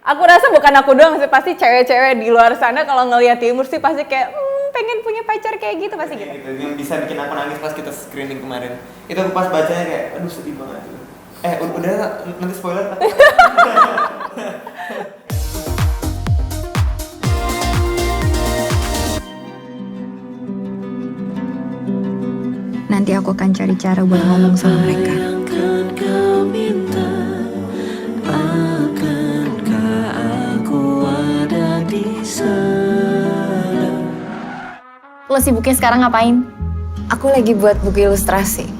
Aku rasa bukan aku doang sih, pasti cewek-cewek di luar sana kalau ngelihat Timur sih pasti kayak pengen punya pacar kayak gitu pasti gitu. Yang bisa bikin aku nangis pas kita screening kemarin. Itu aku pas bacanya kayak aduh sedih banget. Udah nanti spoiler. Nanti aku akan cari cara buat ngomong sama mereka. Lo sibuknya sekarang ngapain? Aku lagi buat buku ilustrasi.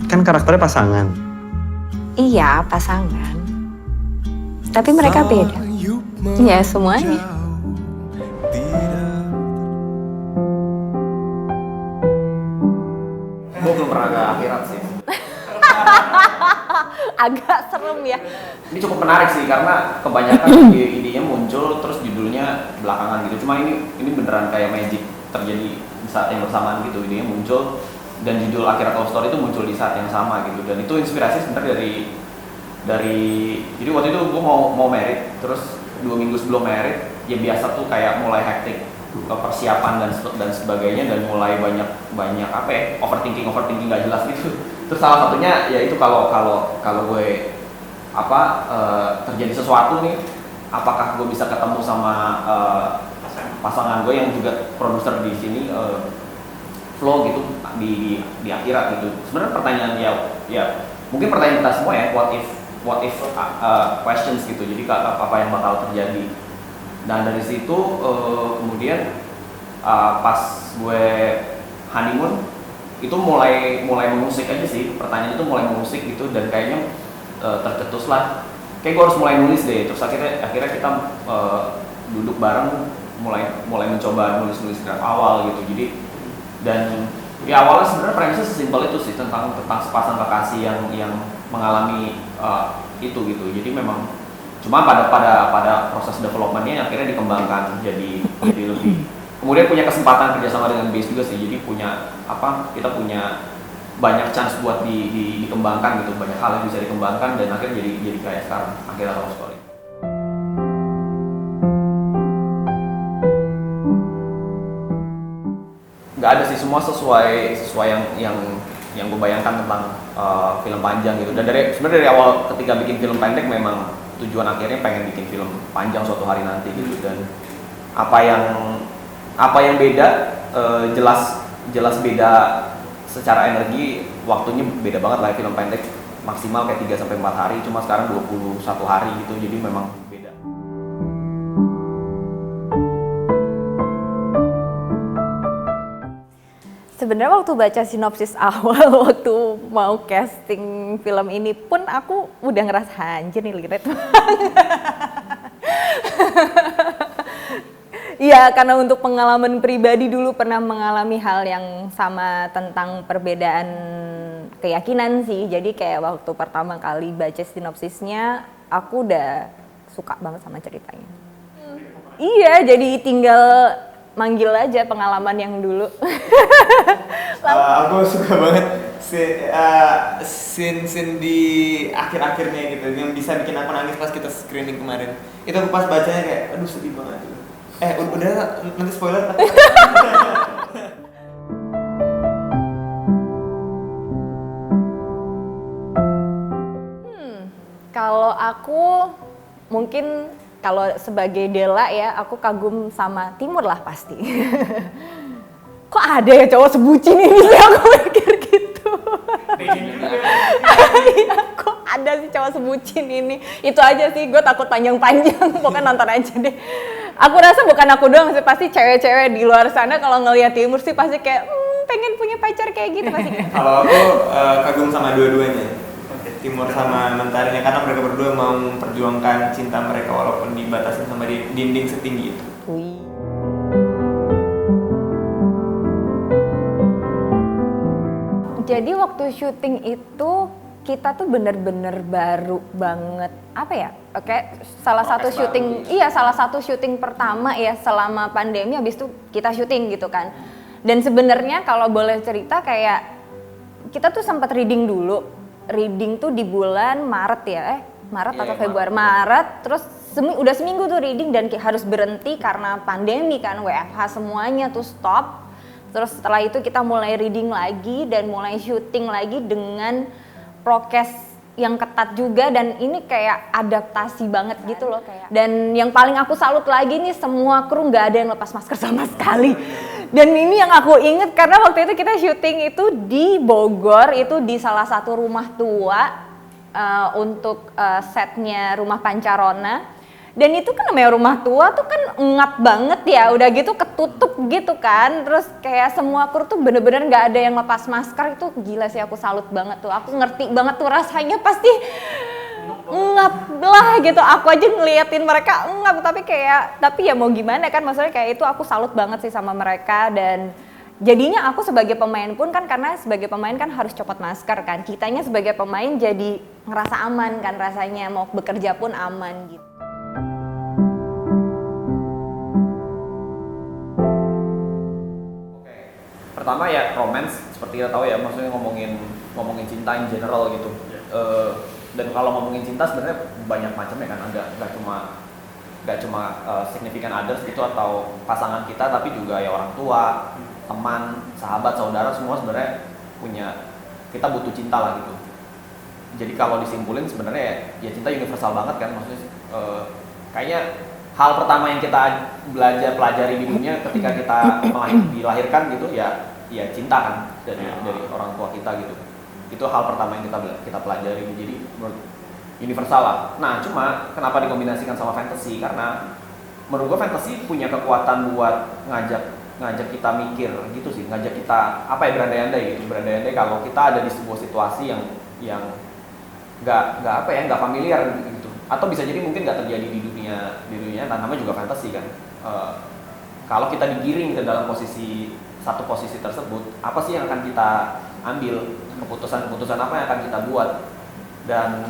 Kan karakternya pasangan. Iya, pasangan. Tapi mereka beda. Ya semuanya. Gue belum pernah ke akhirat sih. Agak serem ya. Ini cukup menarik sih karena kebanyakan idenya muncul terus judulnya belakangan gitu. Cuma ini beneran kayak magic terjadi di saat yang bersamaan gitu. Idenya muncul dan judul Akhirat Love Story itu muncul di saat yang sama gitu. Dan itu inspirasi sebenarnya dari jadi waktu itu gue mau married, terus 2 minggu sebelum married ya biasa tuh kayak mulai hektik persiapan dan sebagainya, dan mulai banyak apa ya, overthinking nggak jelas gitu. Terus salah satunya ya itu kalau gue terjadi sesuatu nih, apakah gue bisa ketemu sama pasangan gue yang juga produser di sini, Flow gitu di akhirat gitu. Sebenarnya pertanyaan ya mungkin pertanyaan kita semua ya, what if questions gitu. Jadi apa yang bakal terjadi. Dan dari situ kemudian pas gue honeymoon itu mulai mengusik aja sih, pertanyaan itu mulai mengusik gitu, dan kayaknya tercetus lah kayak gue harus mulai nulis deh. Terus akhirnya kita duduk bareng mulai mencoba nulis draft awal gitu. Jadi dan ya awalnya sebenarnya premisnya sesimpel itu sih, tentang sepasang kekasih yang mengalami itu gitu. Jadi memang cuma pada proses developmentnya akhirnya dikembangkan jadi lebih, kemudian punya kesempatan kerjasama dengan Base juga sih. Jadi kita punya banyak chance buat dikembangkan gitu, banyak hal yang bisa dikembangkan, dan akhirnya jadi kayak sekarang Akhirat Love Story. Nggak ada sih, semua sesuai yang gue bayangkan tentang film panjang gitu. Dan sebenarnya dari awal ketika bikin film pendek memang tujuan akhirnya pengen bikin film panjang suatu hari nanti gitu. Dan apa yang beda, jelas beda secara energi, waktunya beda banget lah. Film pendek maksimal kayak 3-4 hari, cuma sekarang 21 hari gitu, jadi memang beda. Sebenarnya waktu baca sinopsis awal, waktu mau casting film ini pun aku udah ngerasa anjir nih relate banget. Iya, karena untuk pengalaman pribadi dulu pernah mengalami hal yang sama tentang perbedaan keyakinan sih. Jadi kayak waktu pertama kali baca sinopsisnya, aku udah suka banget sama ceritanya. Iya, jadi tinggal manggil aja pengalaman yang dulu. Aku suka banget scene di akhir-akhirnya gitu, yang bisa bikin aku nangis pas kita screening kemarin. Itu aku pas bacanya kayak aduh sedih banget gitu. Udah nanti spoiler. Kalau aku mungkin kalau sebagai Della ya, aku kagum sama Timur lah pasti. Kok ada ya cowok sebucin ini sih, aku mikir gitu. Iya, kok ada sih cowok sebucin ini. Itu aja sih, gue takut panjang-panjang, pokoknya nonton aja deh. Aku rasa bukan aku doang sih, pasti cewek-cewek di luar sana kalau ngelihat Timur sih pasti kayak pengen punya pacar kayak gitu pasti. Kalau aku kagum sama dua-duanya, Timur sama Mentarinya, karena mereka berdua mau memperjuangkan cinta mereka walaupun dibatasi sama dinding setinggi itu. Wih. Jadi waktu syuting itu kita tuh bener-bener baru banget, apa ya? Oke, salah satu syuting pertama ya selama pandemi, habis itu kita syuting gitu kan. Dan sebenarnya kalau boleh cerita kayak kita tuh sempat reading dulu. Reading tuh di bulan Maret ya, Maret atau Februari, Maret, terus udah seminggu tuh reading dan harus berhenti karena pandemi kan, WFH semuanya tuh stop. Terus setelah itu kita mulai reading lagi dan mulai syuting lagi dengan prokes yang ketat juga, dan ini kayak adaptasi banget gitu loh kayak. Dan yang paling aku salut lagi nih, semua kru nggak ada yang lepas masker sama sekali. Dan ini yang aku inget karena waktu itu kita syuting itu di Bogor, itu di salah satu rumah tua untuk setnya Rumah Pancarona. Dan itu kan namanya rumah tua tuh kan ngap banget ya, udah gitu ketutup gitu kan. Terus kayak semua kru tuh bener-bener gak ada yang lepas masker, itu gila sih, aku salut banget tuh. Aku ngerti banget tuh rasanya, pasti ngap lah gitu. Aku aja ngeliatin mereka ngap, tapi ya mau gimana kan, maksudnya kayak itu aku salut banget sih sama mereka. Dan jadinya aku sebagai pemain pun kan, karena sebagai pemain kan harus copot masker kan, kitanya sebagai pemain jadi ngerasa aman kan rasanya, mau bekerja pun aman gitu. Pertama ya romance, seperti kita tahu ya, maksudnya ngomongin cinta in general gitu. Dan kalau ngomongin cinta sebenarnya banyak macamnya kan, nggak cuma significant others gitu atau pasangan kita, tapi juga ya orang tua, teman, sahabat, saudara, semua sebenarnya kita butuh cinta lah gitu. Jadi kalau disimpulin sebenarnya ya cinta universal banget kan, maksudnya kayaknya hal pertama yang kita pelajari di dunia ketika kita dilahirkan gitu ya cinta kan dari orang tua kita gitu. Itu hal pertama yang kita pelajari, jadi menurut universal lah. Nah cuma kenapa dikombinasikan sama fantasy, karena menurut gua fantasy punya kekuatan buat ngajak kita mikir gitu sih, ngajak kita berandai-andai kalau kita ada di sebuah situasi yang nggak familiar gitu, atau bisa jadi mungkin nggak terjadi di dunia namanya juga fantasi kan. Kalau kita digiring ke dalam satu posisi tersebut, apa sih yang akan kita ambil, keputusan apa yang akan kita buat, dan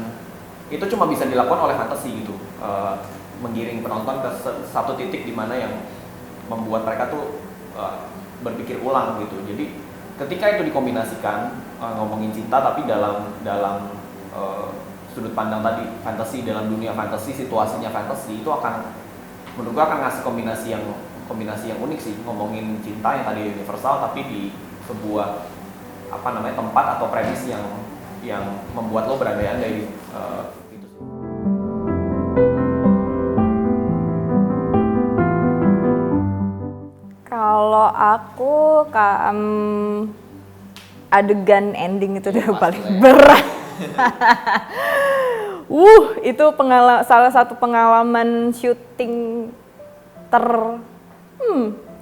itu cuma bisa dilakukan oleh fantasi gitu, menggiring penonton ke satu titik di mana yang membuat mereka tuh berpikir ulang gitu. Jadi ketika itu dikombinasikan, ngomongin cinta tapi dalam sudut pandang tadi fantasi, dalam dunia fantasi, situasinya fantasi, itu menurut gua akan ngasih kombinasi yang unik sih, ngomongin cinta yang tadi universal tapi di sebuah tempat atau premis yang membuat lo berandai-andai gitu sih. Kalau aku adegan ending itu udah paling berat. Itu salah satu pengalaman syuting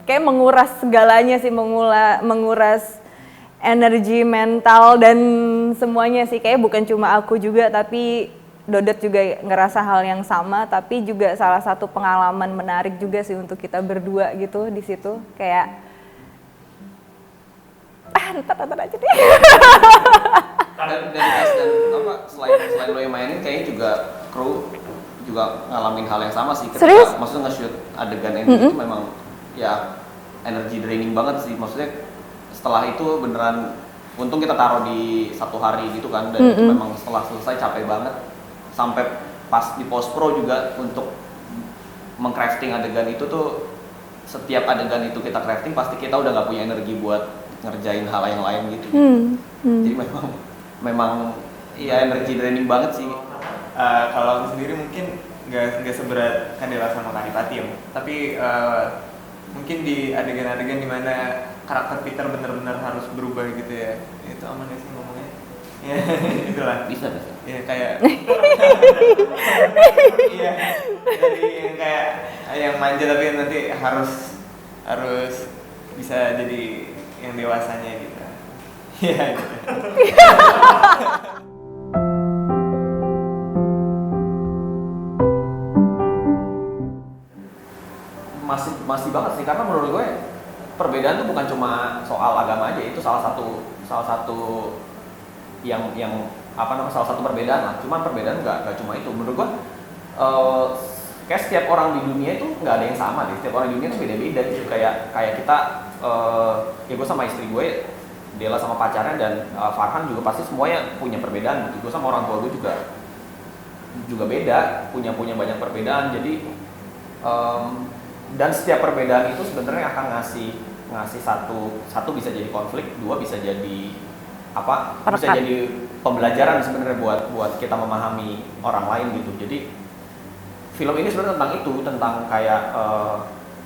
kayak menguras segalanya sih, menguras energi mental dan semuanya sih. Kayak bukan cuma aku juga, tapi Dodot juga ngerasa hal yang sama, tapi juga salah satu pengalaman menarik juga sih untuk kita berdua gitu di situ. Kayak ntar aja deh. Dan selain lo yang mainin, kayaknya juga kru juga ngalamin hal yang sama sih. Serius? Maksudnya nge-shoot adegan ending itu memang ya energy draining banget sih. Maksudnya setelah itu beneran, untung kita taruh di 1 hari gitu kan, dan itu memang setelah selesai capek banget. Sampai pas di post pro juga untuk mengcrafting adegan itu tuh, setiap adegan itu kita crafting pasti kita udah nggak punya energi buat ngerjain hal yang lain gitu. Jadi memang ya energi draining banget sih. Kalau aku sendiri mungkin nggak seberat Candela sama Kanipati ya, tapi mungkin di adegan-adegan dimana karakter Peter benar-benar harus berubah gitu ya. Itu aman ya sih ngomongnya? Ya itulah. Bisa. Ya kayak iya, dari yang kayak yang manja tapi nanti harus bisa jadi yang dewasanya gitu. Iya gitu. Masih banget sih, karena menurut gue perbedaan tuh bukan cuma soal agama aja, itu salah satu yang salah satu perbedaan lah. Cuman perbedaan nggak cuma itu. Menurut gue kayak setiap orang di dunia itu nggak ada yang sama deh. Setiap orang di dunia itu beda-beda gitu. Kayak kita, ya gue sama istri gue, Dela sama pacarnya, dan Farhan juga pasti semuanya punya perbedaan. Gue sama orang tua gue juga juga beda, punya banyak perbedaan. Jadi dan setiap perbedaan itu sebenarnya akan ngasih satu bisa jadi konflik, dua bisa jadi apa? Bisa Perekat. jadi pembelajaran sebenarnya buat kita memahami orang lain gitu. Jadi film ini sebenarnya tentang itu, tentang kayak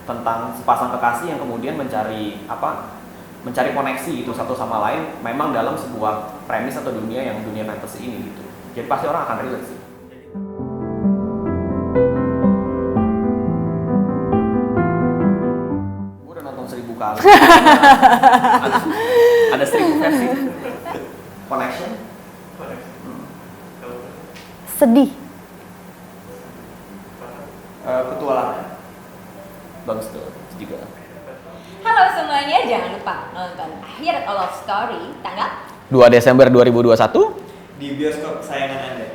tentang sepasang kekasih yang kemudian mencari koneksi gitu satu sama lain, memang dalam sebuah premis atau dunia fantasy ini gitu. Jadi pasti orang akan relate sih. Gue udah nonton 1000 kali. ada 1000 versi. Connection. Sedih. Petualangan. Bagus tuh juga. Halo semuanya, jangan lupa nonton Akhirat A Love Story tanggal 2 Desember 2021 Di bioskop kesayangan Anda.